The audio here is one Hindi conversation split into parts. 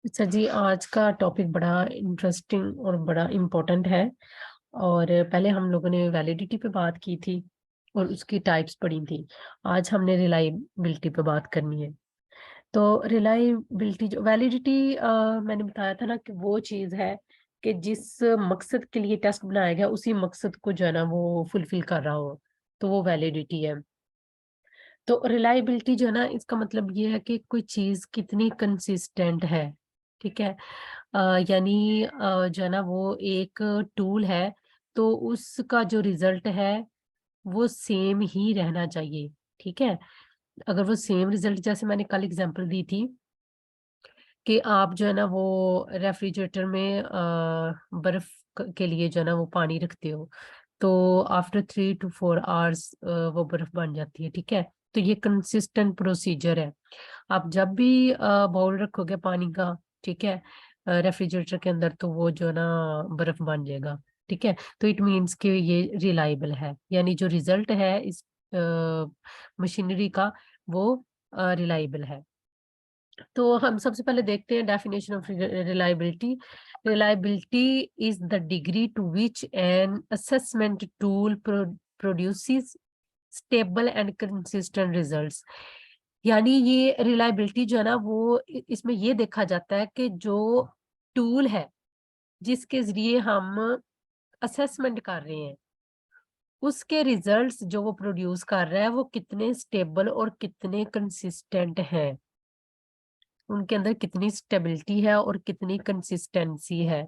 अच्छा जी, आज का टॉपिक बड़ा इंटरेस्टिंग और बड़ा इम्पोर्टेंट है। और पहले हम लोगों ने वैलिडिटी पे बात की थी और उसकी टाइप्स पढ़ी थी। आज हमने रिलायबिलिटी पे बात करनी है। तो रिलायबिलिटी जो वैलिडिटी मैंने बताया था ना कि वो चीज़ है कि जिस मकसद के लिए टेस्ट बनाया गया उसी मकसद को जो है ना वो फुलफिल कर रहा हो, तो वो वैलिडिटी है। तो रिलायबिलिटी जो है ना इसका मतलब ये है कि कोई चीज़ कितनी कंसिस्टेंट है। ठीक है। यानी जो है ना वो एक टूल है, तो उसका जो रिजल्ट है वो सेम ही रहना चाहिए। ठीक है। अगर वो सेम रिजल्ट, जैसे मैंने कल एग्जांपल दी थी कि आप जो है ना वो रेफ्रिजरेटर में बर्फ के लिए जो है ना वो पानी रखते हो, तो आफ्टर 3 to 4 आवर्स वो बर्फ बन जाती है। ठीक है। तो ये कंसिस्टेंट प्रोसीजर है। आप जब भी बाउल रखोगे पानी का, ठीक है, रेफ्रिजरेटर के अंदर, तो वो जो है ना बर्फ बन जाएगा। ठीक है। तो इट मीन्स कि ये रिलायबल है, यानी जो रिजल्ट है इस मशीनरी का वो रिलायबल है। तो हम सबसे पहले देखते हैं definition of reliability. Reliability is the degree to which an assessment tool produces stable and consistent results. यानी ये रिलायबिलिटी जो है ना वो इसमें ये देखा जाता है कि जो टूल है जिसके जरिए हम असेसमेंट कर रहे हैं, उसके रिजल्ट्स जो वो प्रोड्यूस कर रहा है वो कितने स्टेबल और कितने कंसिस्टेंट हैं, उनके अंदर कितनी स्टेबिलिटी है और कितनी कंसिस्टेंसी है।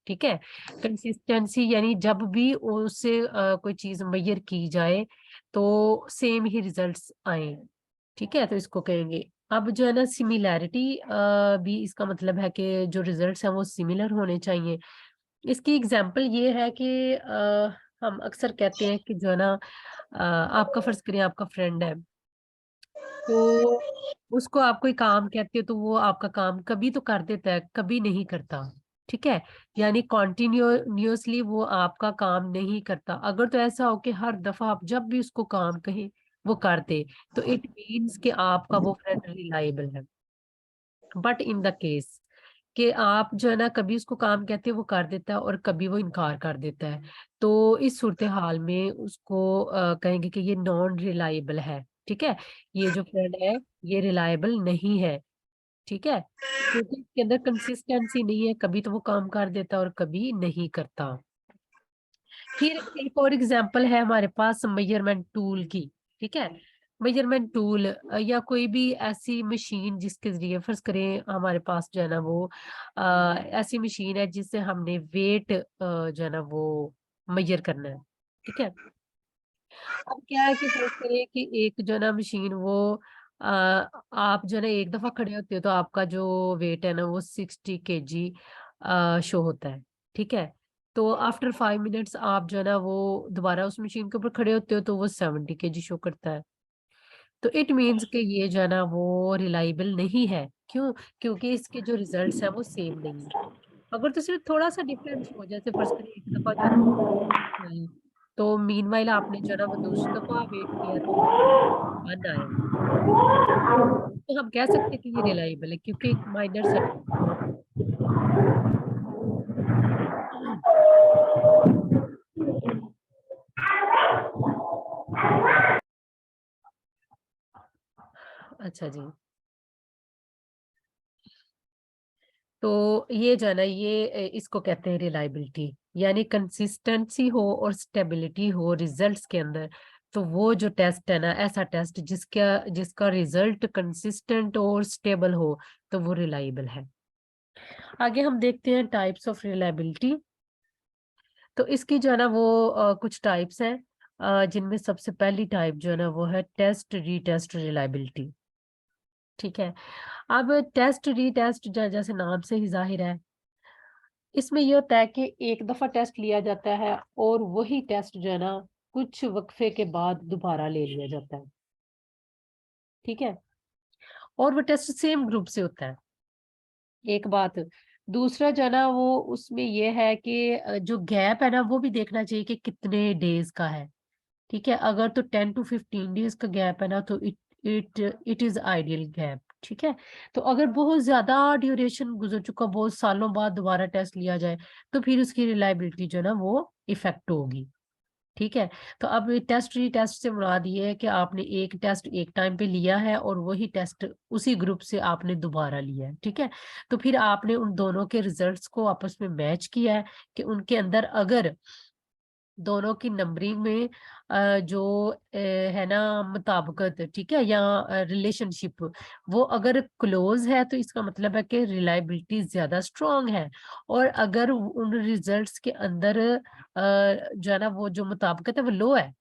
ठीक है। कंसिस्टेंसी यानी जब भी उससे कोई चीज मेजर की जाए तो सेम ही रिजल्ट्स आए। ठीक है। तो इसको कहेंगे। अब जो है ना सिमिलैरिटी भी इसका मतलब है कि जो रिजल्ट्स हैं वो सिमिलर होने चाहिए। इसकी एग्जांपल ये है कि हम अक्सर कहते हैं कि जो है ना आपका फर्ज करिए आपका फ्रेंड है, तो उसको आप कोई काम कहते हो तो वो आपका काम कभी तो कर देता है, कभी नहीं करता। ठीक है। यानी कॉन्टिन्यूसली वो आपका काम नहीं करता। अगर तो ऐसा हो कि हर दफा आप जब भी उसको काम कहें वो कर दे, तो इट मीन्स कि आपका वो फ्रेंड रिलायबल है। बट इन द केस कि आप जो है ना कभी उसको काम कहते हैं वो कर देता है और कभी वो इनकार कर देता है, तो इस सूरत हाल में उसको कहेंगे कि ये नॉन रिलायबल है। ठीक है। ये जो फ्रेंड है ये रिलायबल नहीं है। ठीक है। क्योंकि इसके अंदर कंसिस्टेंसी नहीं है, कभी तो वो काम कर देता है और कभी नहीं करता। फिर एक और एग्जांपल है हमारे पास मेजरमेंट टूल की। ठीक है। मेजरमेंट टूल या कोई भी ऐसी मशीन जिसके जरिए फर्ज करें हमारे पास जो है ना वो ऐसी मशीन है जिससे हमने वेट जो है ना वो मेजर करना है। ठीक है। अब क्या है कि फर्ज करें कि एक जो है ना मशीन वो आप जो है ना एक दफा खड़े होते हो तो आपका जो वेट है ना वो 60 kg शो होता है। ठीक है। तो आफ्टर 5 मिनट्स आप जो है ना वो दोबारा उस मशीन के ऊपर खड़े होते हो तो वो 70 kg शो करता है। तो इट मीन्स कि ये जो है ना वो रिलायबल नहीं है। क्यों? क्योंकि इसके जो रिजल्ट्स हैं वो सेम नहीं है। अगर तो सिर्फ थोड़ा सा डिफरेंस हो, जैसे फर्ज करिए एक दफा जो है ना वो आया, तो मीनवाइल आपने जो है ना वो दूसरी दफा वेट किया तो वो 1 आया, तो हम कह सकते हैं कि ये रिलायबल है क्योंकि एक माइनर सा अच्छा जी। तो ये जो है ना ये इसको कहते हैं रिलायबिलिटी, यानी कंसिस्टेंसी हो और स्टेबिलिटी हो रिजल्ट्स के अंदर, तो वो जो टेस्ट है ना ऐसा टेस्ट जिसका जिसका रिजल्ट कंसिस्टेंट और स्टेबल हो, तो वो रिलायबल है। आगे हम देखते हैं टाइप्स ऑफ रिलायबिलिटी। तो इसकी जो है ना वो कुछ टाइप्स हैं, जिनमें सबसे पहली टाइप जो है ना वो है टेस्ट रीटेस्ट रिलायबिलिटी। ठीक है। अब टेस्ट रीटेस्ट जैसे नाम से ही जाहिर है, इसमें ये होता है कि एक दफा टेस्ट लिया जाता है और वही टेस्ट जो है ना कुछ वक्फे के बाद दोबारा ले लिया जाता है। ठीक है। और वो टेस्ट सेम ग्रुप से होता है। एक बात। दूसरा जो है ना वो उसमें ये है कि जो गैप है ना वो भी देखना चाहिए कि कितने डेज का है। ठीक है। अगर तो 10 to 15 डेज का गैप है ना तो it it it is ideal gap. ठीक है। तो अगर बहुत ज्यादा ड्यूरेशन गुजर चुका, बहुत सालों बाद दोबारा टेस्ट लिया जाए, तो फिर उसकी रिलायबिलिटी जो है ना वो इफेक्ट होगी। ठीक है। तो अब टेस्ट री टेस्ट से मुराद ये है कि आपने एक टेस्ट एक टाइम पे लिया है और वही टेस्ट उसी ग्रुप से आपने दोबारा लिया है। ठीक है। तो फिर आपने उन दोनों के रिजल्ट्स को आपस में मैच किया है कि उनके अंदर अगर दोनों की नंबरिंग में जो है ना मुताबिकत, ठीक है, या रिलेशनशिप, वो अगर क्लोज है तो इसका मतलब है कि रिलायबिलिटी ज्यादा स्ट्रांग है। और अगर उन रिजल्ट्स के अंदर जो है ना वो जो मुताबिकत है वो लो है,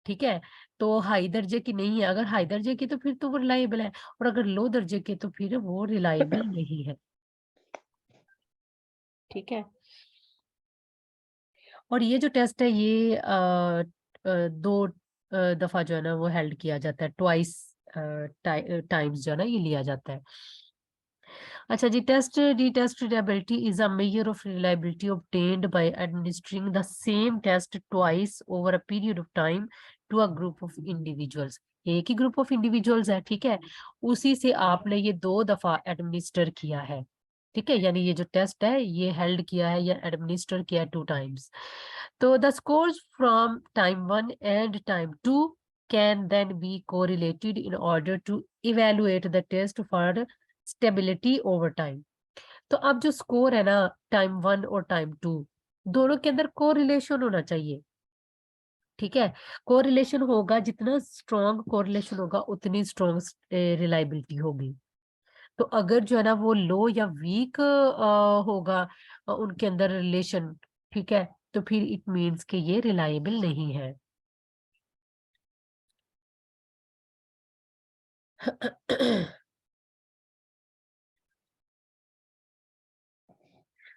ठीक है, तो हाई दर्जे की नहीं है। अगर हाई दर्जे की तो फिर तो वो रिलायबल है, और अगर लो दर्जे की तो फिर वो रिलायबल नहीं है। ठीक है। और ये जो टेस्ट है ये दो दफा जो है ना वो हेल्ड किया जाता है, ट्वाइस टाइम्स जो है ना ये लिया जाता है। अच्छा जी, test reliability is a measure of reliability obtained by administering the same test twice over a period of time to a group of individuals। एक ही ग्रुप ऑफ इंडिविजुअल्स है, ठीक है, उसी से आपने ये दो दफा एडमिनिस्टर किया है। ठीक है, यानी ये जो टेस्ट है ये हेल्ड किया है या एडमिनिस्टर किया है 2 times। तो the scores from time 1 and time 2 can then be correlated in order to evaluate the test for stability over time। तो अब जो स्कोर है ना टाइम 1 और टाइम 2 दोनों के अंदर कोरिलेशन होना चाहिए। ठीक है, कोरिलेशन होगा, जितना स्ट्रॉन्ग कोरिलेशन होगा उतनी स्ट्रॉन्ग रिलायबिलिटी होगी। तो अगर जो है ना वो लो या वीक होगा उनके अंदर रिलेशन, ठीक है, तो फिर इट मीन्स कि ये रिलायबल नहीं है।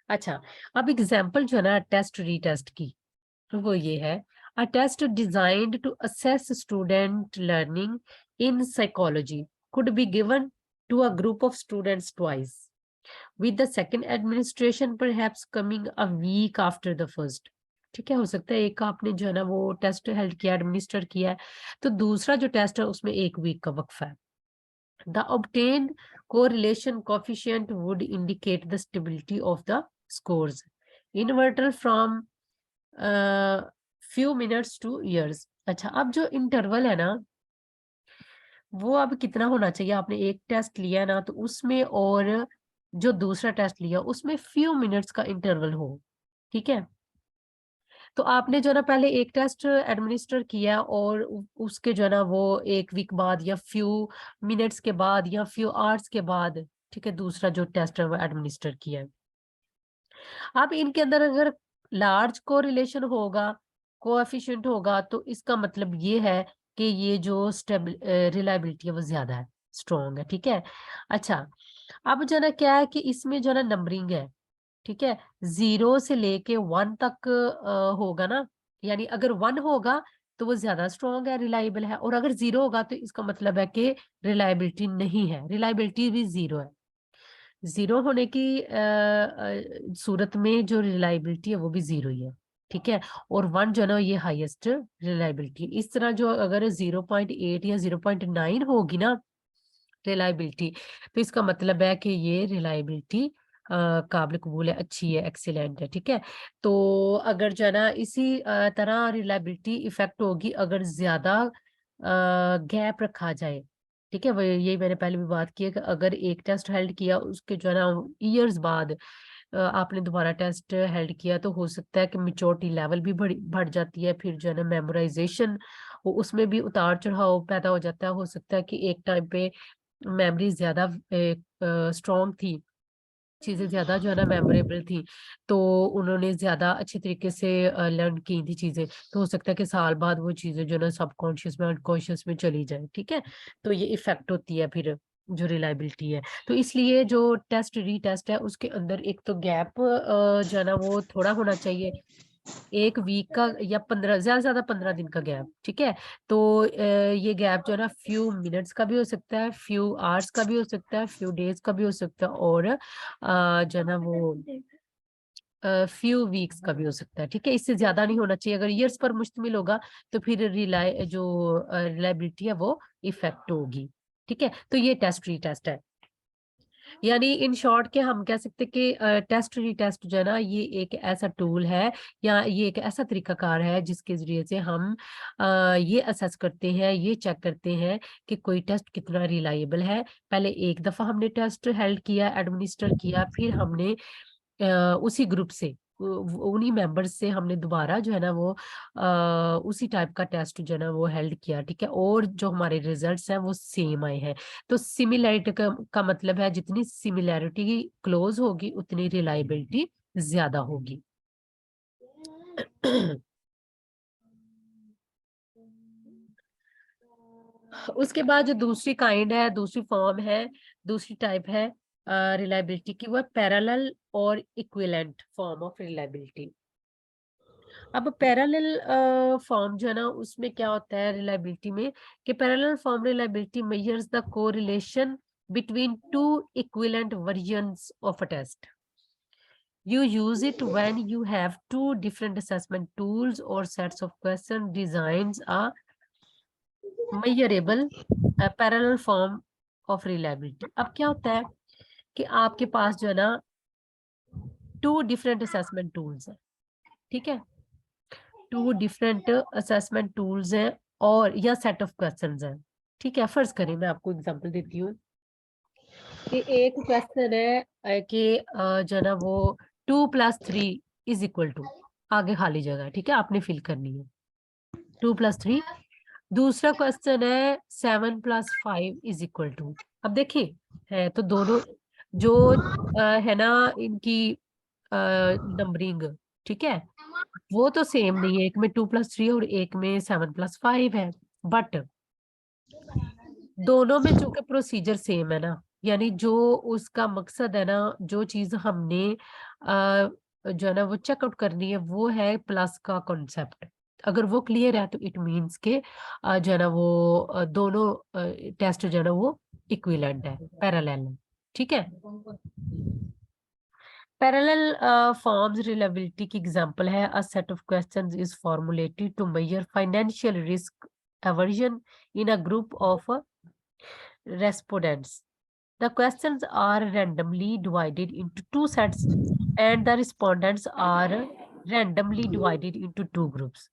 अच्छा, अब एग्जांपल जो है ना टेस्ट रीटेस्ट की, तो वो ये है, a test designed to assess student learning in psychology could be given to a group of students twice, with the second administration perhaps coming a week after the first। ठीक है, हो सकता है एक आपने जो है ना वो टेस्ट हेल्ड किया, एडमिनिस्टर किया है, तो दूसरा जो टेस्ट है उसमें एक वीक का वक्फा है। The obtained correlation coefficient would indicate the stability of the scores interval from few minutes to years। अच्छा, अब जो इंटरवल है ना वो अब कितना होना चाहिए, आपने एक टेस्ट लिया ना तो उसमें और जो दूसरा टेस्ट लिया उसमें फ्यू मिनट्स का इंटरवल हो। ठीक है, तो आपने जो है ना पहले एक टेस्ट एडमिनिस्टर किया और उसके जो है ना वो एक वीक बाद या फ्यू मिनट्स के बाद या फ्यू आवर्स के बाद, ठीक है, दूसरा जो टेस्ट है वो एडमिनिस्टर किया है। अब इनके अंदर अगर लार्ज कोरिलेशन होगा, कोएफिशिएंट होगा, तो इसका मतलब ये है कि ये जो स्टेबल रिलायबिलिटी है वो ज्यादा है, स्ट्रॉन्ग है। ठीक है। अच्छा, अब जो है ना क्या है कि इसमें जो है ना नंबरिंग है, ठीक है, 0 से लेके 1 तक होगा ना, यानी अगर 1 होगा तो वो ज्यादा स्ट्रॉन्ग है, रिलायबल है, और अगर 0 होगा तो इसका मतलब है कि रिलायबिलिटी नहीं है, रिलायबिलिटी भी 0 है। 0 होने की सूरत में जो रिलायबिलिटी है वो भी 0 ही है। ठीक है, और 1 जो है ना ये हाईएस्ट रिलायबिलिटी। इस तरह जो अगर 0.8 या 0.9 होगी ना रिलायबिलिटी, तो इसका मतलब है कि ये रिलायबिलिटी काबिल कबूल है, अच्छी है, एक्सीलेंट है। ठीक है, तो अगर जो है ना इसी तरह रिलायबिलिटी इफेक्ट होगी अगर ज्यादा गैप रखा जाए। ठीक है, वो यही मैंने पहले भी बात की है कि अगर एक टेस्ट हेल्ड किया उसके जो है ना ईयर्स बाद आपने दोबारा टेस्ट हेल्ड किया, तो हो सकता है कि मेच्योरिटी लेवल भी बढ़ जाती है, फिर जो है ना मेमोराइजेशन उसमें भी उतार चढ़ाव पैदा हो जाता है। हो सकता है कि एक टाइम पे मेमोरी ज्यादा स्ट्रॉन्ग थी, चीजें ज्यादा जो है ना मेमोरेबल थी, तो उन्होंने ज्यादा अच्छे तरीके से लर्न की थी चीजें, तो हो सकता है कि साल बाद वो चीजें जो है ना सबकॉन्शियस में अनकॉन्शियस में चली जाए। ठीक है, तो ये इफेक्ट होती है फिर जो रिलायबिलिटी है। तो इसलिए जो टेस्ट रीटेस्ट है उसके अंदर एक तो गैप जो है ना वो थोड़ा होना चाहिए, एक वीक का या 15, ज्यादा से ज्यादा 15 दिन का गैप। ठीक है, तो ये गैप जो है ना फ्यू मिनट्स का भी हो सकता है, फ्यू आवर्स का भी हो सकता है, फ्यू डेज का भी हो सकता है, और जो है ना वो फ्यू वीक्स का भी हो सकता है। ठीक है, इससे ज्यादा नहीं होना चाहिए। अगर ईयर्स पर मुश्तमिल होगा तो फिर रिलायबिलिटी है वो इफेक्ट होगी। ठीक है, तो ये टेस्ट रीटेस्ट है। यानी इन शॉर्ट के हम कह सकते कि टेस्ट रीटेस्ट जो है ना, ये एक ऐसा टूल है या ये एक ऐसा तरीकाकार है जिसके जरिए से हम ये असेस करते हैं, ये चेक करते हैं कि कोई टेस्ट कितना रिलायबल है। पहले एक दफा हमने टेस्ट हेल्ड किया, एडमिनिस्टर किया, फिर हमने उसी ग्रुप से उन्हीं मेंबर्स से हमने दोबारा जो है ना वो उसी टाइप का टेस्ट जो है ना वो हेल्ड किया, ठीक है, और जो हमारे रिजल्ट्स हैं वो सेम आए हैं। तो सिमिलैरिटी का मतलब है जितनी सिमिलैरिटी क्लोज होगी उतनी रिलायबिलिटी ज्यादा होगी। उसके बाद जो दूसरी काइंड है, दूसरी फॉर्म है, दूसरी टाइप है रिलायबिलिटी की, वो पैरेलल और इक्विवेलेंट फॉर्म ऑफ रिलायबिलिटी। अब पैरेलल फॉर्म जो है ना उसमें क्या होता है रिलायबिलिटी में, कि parallel form reliability measures the correlation between two equivalent versions of a test. You use it when you have two different assessment tools or sets of question designs a measurable parallel form of reliability. अब क्या होता है कि आपके पास जो है ना टू डिफरेंट असेसमेंट टूल्स है, ठीक है, टू डिफरेंट असेसमेंट टूल्स हैं और या सेट ऑफ क्वेश्चंस हैं, ठीक है। फर्ज करें, मैं आपको एग्जांपल देती हूँ कि एक क्वेश्चन है कि जो है ना वो 2+3 = आगे खाली जगह, ठीक है, आपने फिल करनी है 2+3। दूसरा क्वेश्चन है 7+5 = अब देखिए है तो दोनों जो है ना इनकी नंबरिंग, ठीक है, वो तो सेम नहीं है, एक में 2+3 और एक में 7+5 है, बट दोनों में चूंकि प्रोसीजर सेम है ना, यानी जो उसका मकसद है ना, जो चीज हमने जो है ना वो चेकआउट करनी है वो है प्लस का कॉन्सेप्ट। अगर वो क्लियर है तो इट मीन्स के जो है ना वो दोनों टेस्ट जो है ना वो इक्विवेलेंट है, पैरेलल है, ठीक है। पैरेलल फॉर्म्स रिलायबिलिटी की एग्जांपल है a set of questions is formulated to measure financial risk aversion in a group of respondents. The questions are randomly divided into two sets and the respondents are randomly divided into two groups.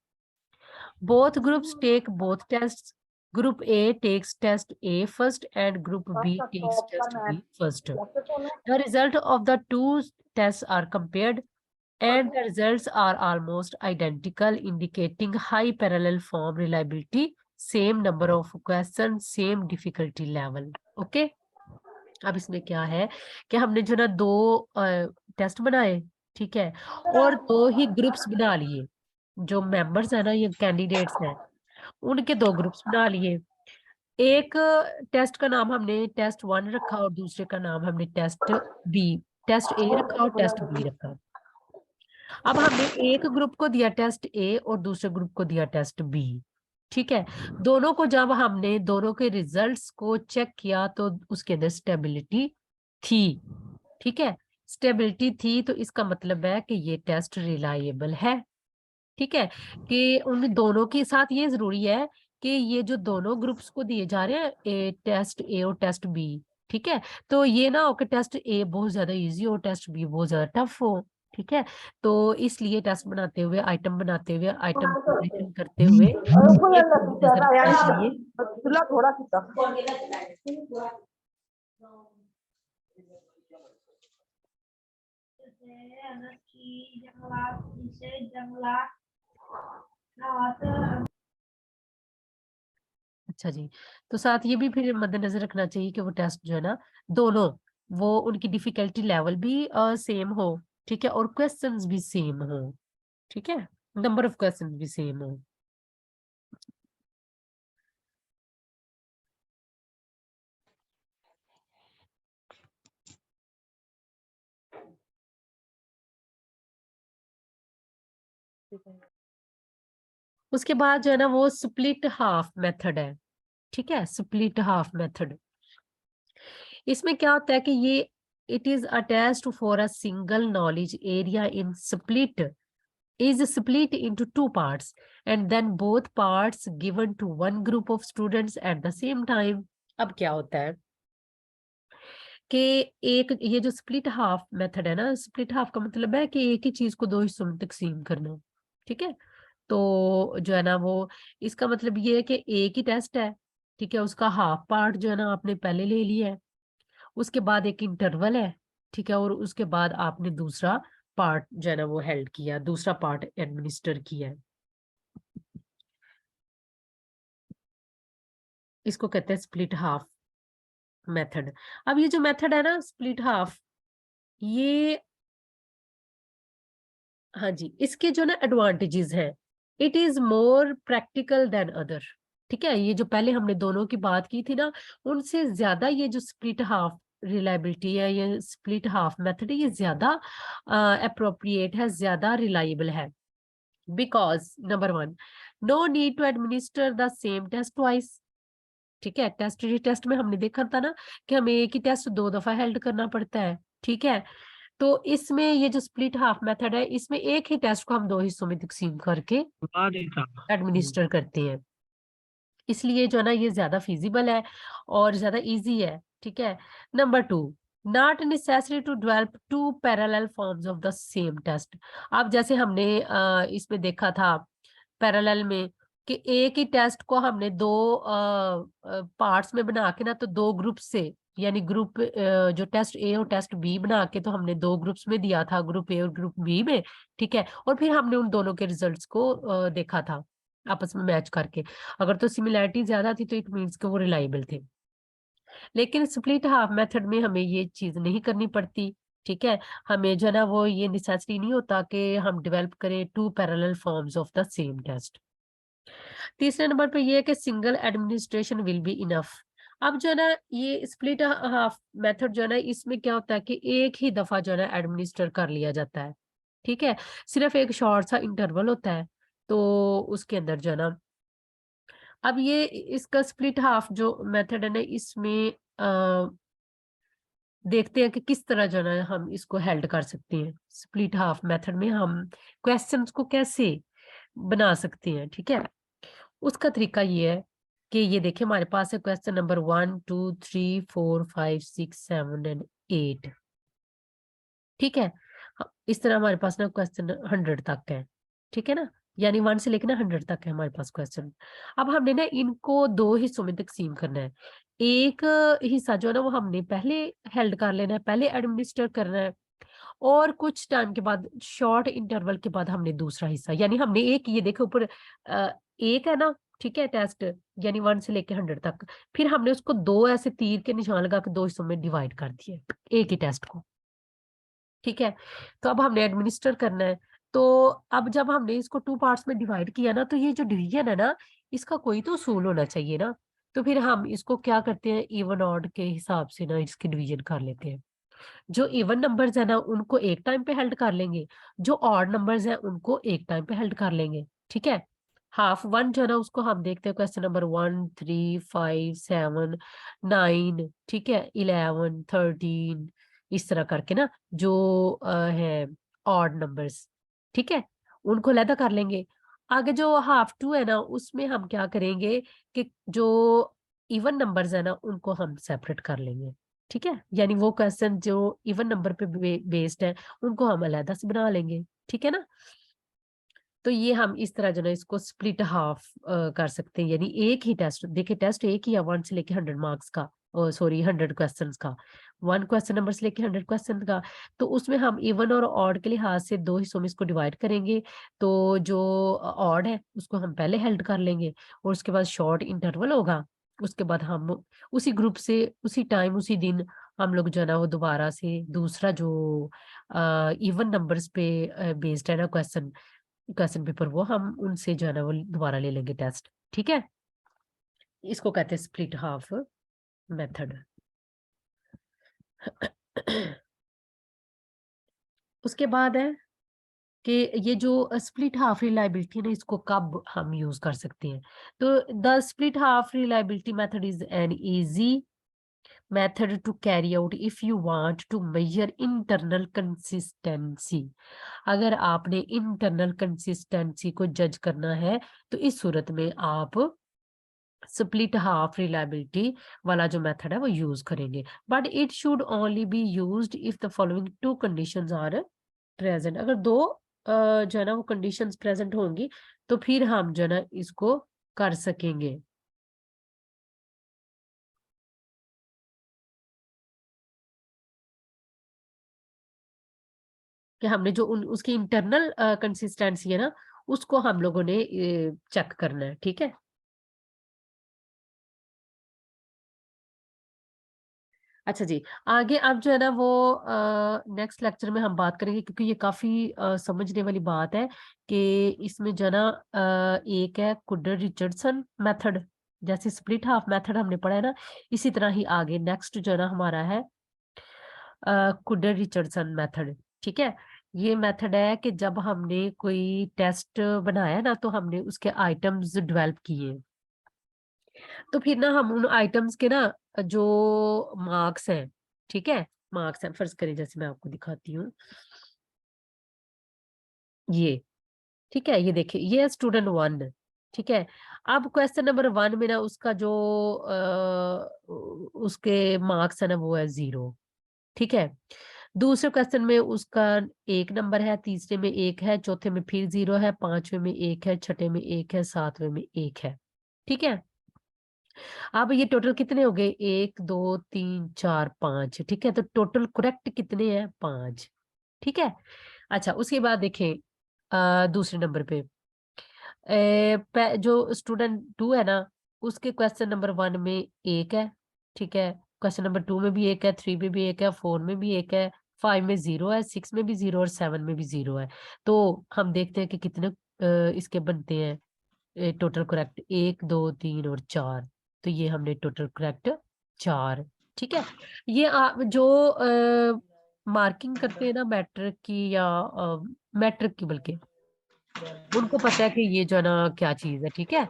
Both groups take both tests. Group A takes test A first and group B takes test B first. The result of the two tests are compared and the results are almost identical, indicating high parallel form reliability, same number of questions, same difficulty level. Okay? अब इसमें क्या है कि हमने जो ना दो टेस्ट बनाए, ठीक है, और दो ही ग्रुप्स बना लिए। जो मेंबर्स है ना, ये कैंडिडेट्स हैं, उनके दो ग्रुप्स बना लिए। एक टेस्ट का नाम हमने टेस्ट 1 रखा और दूसरे का नाम हमने टेस्ट ए रखा और टेस्ट बी रखा। अब हमने एक ग्रुप को दिया टेस्ट ए और दूसरे ग्रुप को दिया टेस्ट बी, ठीक है। दोनों को जब हमने दोनों के रिजल्ट्स को चेक किया तो उसके अंदर स्टेबिलिटी थी, ठीक है, स्टेबिलिटी थी, तो इसका मतलब है कि ये टेस्ट रिलायबल है, ठीक है। कि उन दोनों के साथ ये जरूरी है कि ये जो दोनों ग्रुप्स को दिए जा रहे हैं टेस्ट ए और टेस्ट बी, ठीक है, तो ये ना हो कि टेस्ट ए बहुत ज्यादा इजी हो, टेस्ट बी बहुत ज्यादा टफ हो, ठीक है। तो इसलिए टेस्ट बनाते हुए, आइटम बनाते हुए, आइटम कंप्लीशन करते हुए ये नजर रखना चाहिए। अच्छा जी, तो साथ ये भी फिर मद्देनजर रखना चाहिए कि वो टेस्ट जो है ना दोनों, वो उनकी डिफिकल्टी लेवल भी सेम हो, ठीक है, और क्वेश्चंस भी सेम हो, ठीक है, नंबर ऑफ क्वेश्चंस भी सेम हो। उसके बाद जो है ना वो स्प्लिट हाफ मेथड है, ठीक है, स्प्लिट हाफ मेथड। इसमें क्या होता है कि ये it is a test for a single knowledge area in split is split into two parts and then both parts given to one group of students at the same time. अब क्या होता है कि एक ये जो स्प्लिट हाफ मेथड है ना, स्प्लिट हाफ का मतलब है कि एक ही चीज को दो हिस्सों में तकसीम करना। ठीक है, तो जो है ना वो, इसका मतलब ये है कि एक ही टेस्ट है, ठीक है, उसका हाफ पार्ट जो है ना आपने पहले ले लिया है, उसके बाद एक इंटरवल है, ठीक है, और उसके बाद आपने दूसरा पार्ट जो है ना वो हेल्ड किया, दूसरा पार्ट एडमिनिस्टर किया है। इसको कहते हैं स्प्लिट हाफ मेथड। अब ये जो मेथड है ना स्प्लिट हाफ, ये, हाँ जी, इसके जो ना एडवांटेजेस हैं, it is more practical than other. ठीक है, ये जो पहले हमने दोनों की बात की थी ना, उनसे ज्यादा ये जो स्प्लिट हाफ रिलायबिलिटी है, ये स्प्लिट हाफ मेथड है, ये ज्यादा अप्रोप्रिएट है, ज्यादा रिलायबल है। Because number one, no need to administer the same test twice. ठीक है, टेस्ट में हमने देखा था ना कि हमें एक ही टेस्ट दो दफा हेल्ड करना पड़ता है। ठीक है, तो इसमें ये जो स्प्लिट हाफ मेथड है, इसमें एक ही टेस्ट को हम दो हिस्सों में तकसीम करके एडमिनिस्टर करते हैं, इसलिए जो है ना ये ज्यादा फिजिबल है और ज्यादा इजी है। ठीक है, number two, not necessary to develop two parallel forms of the same test. अब जैसे हमने इसमें देखा था पैरेलल में कि एक ही टेस्ट को हमने दो पार्ट्स में बना के ना, तो दो ग्रुप से, यानी ग्रुप जो टेस्ट ए और टेस्ट बी बना के, तो हमने दो ग्रुप्स में दिया था, ग्रुप ए और ग्रुप बी में। ठीक है, और फिर हमने उन दोनों के रिजल्ट्स को देखा था आपस में मैच करके। अगर तो सिमिलैरिटी ज्यादा थी तो इट मीन्स कि वो रिलायबल थे। लेकिन स्प्लिट हाफ मेथड में हमें ये चीज नहीं करनी पड़ती। ठीक है, हमें जो है ना वो ये नेसेसिटी नहीं होता कि हम डेवलप करें two parallel forms of the same test. तीसरे नंबर पे ये है कि single administration will be enough. अब जो है ना ये स्प्लिट हाफ मेथड जो है ना, इसमें क्या होता है कि एक ही दफा जो है ना एडमिनिस्टर कर लिया जाता है। ठीक है, सिर्फ एक शॉर्ट सा इंटरवल होता है, तो उसके अंदर जो है ना, अब ये इसका स्प्लिट हाफ जो मेथड है ना, इसमें देखते हैं कि किस तरह जो है ना हम इसको हेल्ड कर सकते हैं। स्प्लिट हाफ मेथड में हम क्वेश्चंस को कैसे बना सकते हैं। ठीक है, उसका तरीका ये है कि ये देखिए हमारे पास है क्वेश्चन नंबर 1 2 3 4 5 6 7 एंड 8। ठीक है, इस तरह हमारे पास ना क्वेश्चन 100 तक है। ठीक है ना, यानी 1 से लेकर ना 100 तक है हमारे पास क्वेश्चन। अब हमने ना इनको दो हिस्सों में तकसीम करना है। एक हिस्सा जो है ना वो हमने पहले हेल्ड कर लेना है, पहले एडमिनिस्टर करना है, और कुछ टाइम के बाद, शॉर्ट इंटरवल के बाद, हमने दूसरा हिस्सा, यानी हमने एक, ये देखो ऊपर एक है ना, ठीक है, टेस्ट, यानी 1 से लेकर 100 तक, फिर हमने उसको दो ऐसे तीर के निशान लगा के दो हिस्सों में डिवाइड कर दिया एक ही टेस्ट को। ठीक है, तो अब हमने एडमिनिस्टर करना है। तो अब जब हमने इसको टू पार्ट्स में डिवाइड किया ना, तो ये जो डिवीजन है ना, इसका कोई तो उसूल होना चाहिए ना। तो फिर हम इसको क्या करते हैं, इवन ऑड के हिसाब से ना इसकी डिवीजन कर लेते हैं। जो इवन नंबर्स है ना उनको एक टाइम पे हेल्ड कर लेंगे, जो ऑड नंबर्स हैं उनको एक टाइम पे हेल्ड कर लेंगे। ठीक है, हाफ वन जो है ना उसको हम देखते हैं क्वेश्चन नंबर 1 3 5 7 9, ठीक है, 11 13, इस तरह करके ना, जो है ऑड नंबर्स, ठीक है, उनको अलहदा कर लेंगे। आगे जो हाफ टू है ना उसमें हम क्या करेंगे कि जो इवन नंबर्स है ना उनको हम सेपरेट कर लेंगे। ठीक है, यानी वो क्वेश्चन जो इवन नंबर पे बेस्ड है उनको हम अलहदा से बना लेंगे। ठीक है ना, तो ये हम इस तरह जो है इसको स्प्लिट हाफ कर सकते हैं, यानी एक ही टेस्ट, देखिए टेस्ट एक ही है 1 से लेके 100 मार्क्स का, सॉरी 100 क्वेश्चंस का, 1 क्वेश्चन नंबर से लेके 100 क्वेश्चन का। तो उसमें हम इवन और ऑड के लिहाज से दो हिस्सों में इसको डिवाइड करेंगे। तो जो ऑड है उसको हम पहले हेल्ड कर लेंगे, और उसके बाद शॉर्ट इंटरवल होगा, उसके बाद हम उसी ग्रुप से उसी टाइम उसी दिन हम लोग जो है ना वो दोबारा से दूसरा जो इवन नंबर्स पे बेस्ड है ना क्वेश्चन क्वेश्चन पेपर, वो हम उनसे जो है ना वो दोबारा ले लेंगे टेस्ट। ठीक है, इसको कहते हैं स्प्लिट हाफ मेथड। उसके बाद है कि ये जो स्प्लिट हाफ रिलायबिलिटी है ना, इसको कब हम यूज कर सकते हैं। तो the split half reliability method is an easy method to carry out if you want to measure internal consistency। अगर आपने internal consistency को जज करना है तो इस सूरत में आप स्प्लिट हाफ रिलायबिलिटी वाला जो मेथड है वो यूज करेंगे, but it should only be used if the following two conditions are present. अगर दो जो है ना वो कंडीशंस प्रेजेंट होंगी तो फिर हम जो है ना इसको कर सकेंगे। कि हमने जो उसकी इंटरनल कंसिस्टेंसी है ना उसको हम लोगों ने चेक करना है, ठीक है। अच्छा जी, आगे अब जो है ना वो नेक्स्ट लेक्चर में हम बात करेंगे, क्योंकि ये काफी समझने वाली बात है कि इसमें जो है ना एक है कुडर रिचर्डसन मेथड, जैसे स्प्लिट हाफ मेथड हमने पढ़ा है ना, इसी तरह ही आगे नेक्स्ट जो है ना हमारा है कुडर रिचर्डसन मेथड, ठीक है। ये मेथड है कि जब हमने कोई टेस्ट बनाया ना तो हमने उसके आइटम्स डेवलप किए, तो फिर ना हम उन आइटम्स के ना जो मार्क्स हैं, ठीक है, मार्क्स हैं, फर्ज करें जैसे मैं आपको दिखाती हूँ ये, ठीक है, ये देखिए ये है स्टूडेंट 1, ठीक है। अब क्वेश्चन नंबर 1 में ना उसका जो उसके मार्क्स है ना वो है 0, ठीक है। दूसरे क्वेश्चन में उसका 1 नंबर है, तीसरे में 1 है, चौथे में फिर 0 है, पांचवे में 1 है, छठे में 1 है, सातवें में 1 है, ठीक है। अब ये टोटल कितने हो गए, 1 2 3 4 5, ठीक है। तो टोटल करेक्ट कितने हैं, 5, ठीक है। अच्छा उसके बाद देखें दूसरे नंबर पे जो स्टूडेंट 2 है ना उसके क्वेश्चन नंबर 1 में 1 है, ठीक है। क्वेश्चन नंबर 2 में भी 1 है, 3 में भी 1 है, 4 में भी 1 है, 5 में 0 है, 6 में भी 0 और 7 में भी 0 है। तो हम देखते हैं कि कितने इसके बनते हैं टोटल करेक्ट, 1 2 3 और 4। तो ये हमने टोटल करेक्ट 4, ठीक है। ये आप जो मार्किंग करते हैं ना मैट्रिक की या मैट्रिक की बल्कि, उनको पता है कि ये जो है ना क्या चीज है, ठीक है।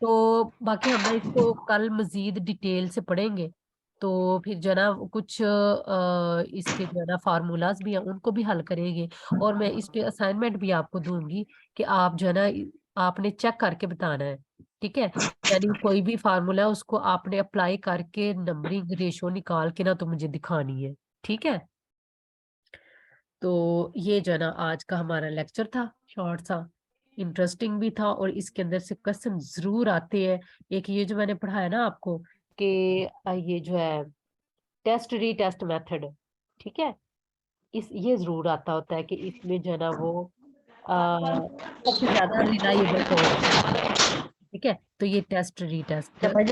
तो बाकी हम ना इसको कल मजीद डिटेल से पढ़ेंगे, तो फिर जो है ना कुछ इसके जो है ना फार्मूलाज भी हैं उनको भी हल करेंगे, और मैं इस पे असाइनमेंट भी आपको दूंगी कि आप जो है ना आपने चेक करके बताना है, ठीक है। यानी कोई भी फार्मूला है उसको आपने अप्लाई करके नंबरिंग रेशो निकाल के ना तो मुझे दिखानी है, ठीक है। तो ये जो है ना आज का हमारा लेक्चर था, शॉर्ट सा, इंटरेस्टिंग भी था, और इसके अंदर से क्वेश्चन जरूर आते हैं। एक ये जो मैंने पढ़ाया ना आपको कि ये जो है टेस्ट री टेस्ट मेथड, ठीक है, इस ये जरूर आता होता है कि इसमें जो है ना वो आ, सबसे ज्यादा रिलायबल कौन सा है, ठीक है। तो ये टेस्ट री टेस्ट मेथड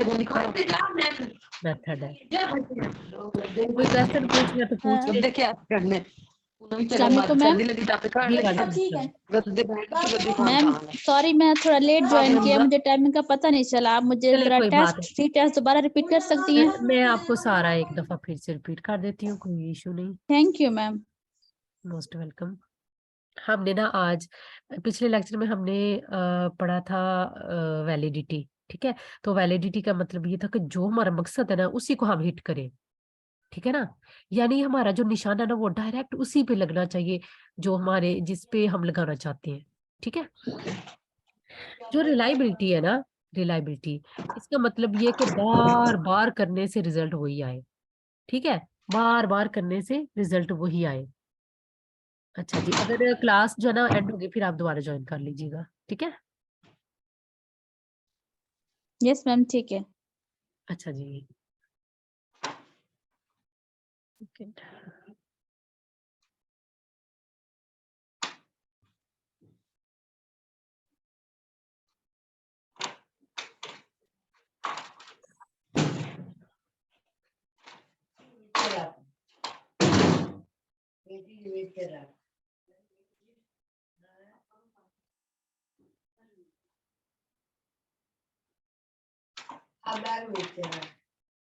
है। कोई क्वेश्चन पूछना है तो पूछ ले। अस्सलाम वालेकुम मैम। जी वालेकुम सलाम। मैम सॉरी मैं थोड़ा लेट ज्वाइन किया, मुझे टाइमिंग का पता नहीं चला। आप मुझे चलिए जरा कोई बात टेस्ट री टेस्ट दोबारा रिपीट कर सकती हैं? मैं आपको सारा एक दफा फिर से रिपीट कर देती हूँ, कोई इशू नहीं। Thank you ma'am. Most welcome. हमने ना आज पिछले लेक्चर में हमने पढ़ा था वैलिडिटी, ठीक है। तो वैलिडिटी का मतलब ये था कि जो हमारा मकसद है ना उसी को हम हिट करें, ठीक है ना। यानी हमारा जो निशान है ना वो डायरेक्ट उसी पे लगना चाहिए जो हमारे जिस पे हम लगाना चाहते हैं, ठीक है। जो रिलायबिलिटी है ना, रिलायबिलिटी, इसका मतलब ये कि बार बार करने से रिजल्ट वही आए, ठीक है, बार बार करने से रिजल्ट वही आए। अच्छा जी, अगर क्लास जो है ना एंड होगी फिर आप दोबारा ज्वाइन कर लीजिएगा, ठीक है। यस मैम ठीक है। अच्छा जी, ओके। अब